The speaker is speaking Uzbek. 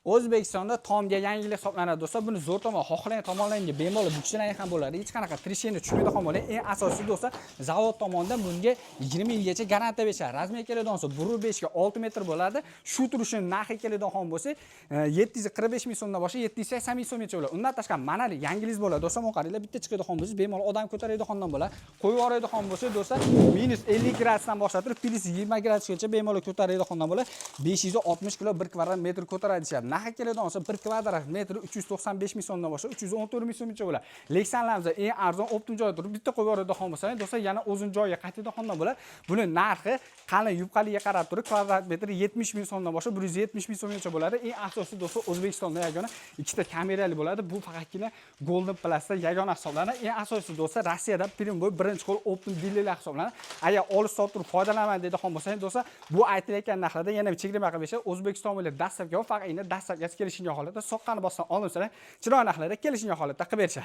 O'zbekistonda tomga yangilik hisoblanadi do'stlar. Buni zo'r tomon, xohlagan tomonlarga bemalol bukshilaring ham bo'ladi. Hech qanaqa trishini tushmaydigan bo'ladi. Eng asosiysi do'stlar, zavod tomonidan bunga 20 yilgacha garantiya berishadi. Razmer keladigan bo'lsa 1.5 ga 6 metr bo'ladi. Shu turishini narxi keladigan bo'lsa 745 ming so'mdan boshlab 780 ming so'mgacha bo'ladi. Undan tashqari mana yangilik bo'ladi do'stlar. Mana qaranglar, bitta chiqadigan bo'lsa bemalol odam ko'taradigandan bo'ladi. Qo'yib yuboradigan bo'lsa do'stlar -50 gradusdan boshlatirib +20 gradusgacha bemalol ko'taradigandan bo'ladi. 560 kg 1 kvadrat metr ko'taradi deyapti. Narxi keladigan bo'lsa 1 kvadrat metr 395 ming so'mdan boshlab 314 ming so'mgacha bo'ladi. Leksanlarimiz eng arzon optim joyda turib bitta qo'yib yuboradigan bo'lsa do'stlar yana o'zini joyiga qaytadigandan bo'ladi. Buni narxi qalin yupqaliga qarab turib kvadrat metr 70 ming so'mdan boshlab 170 ming so'mgacha bo'ladi. Eng asosiy do'stlar O'zbekistonda yagona ikkita kamerali bo'ladi. Bu faqatgina Golden Plus'da yagona hisoblanadi. Eng asosiy do'stlar Rossiyada Primboy birinchi qo'l optim dilerlar hisoblanadi. Agar olib sotib turib foydalanaman deydigan bo'lsangiz do'stlar, bu aytilayotgan narxlarda yana bir cheklama qilib berishadi. O'zbekiston bo'ylab dastlabki va faqat dastlabki kelishgan holatda soqqani bosdan olinsalar, chiroyli narxlarda kelishgan holatda qilib berishadi.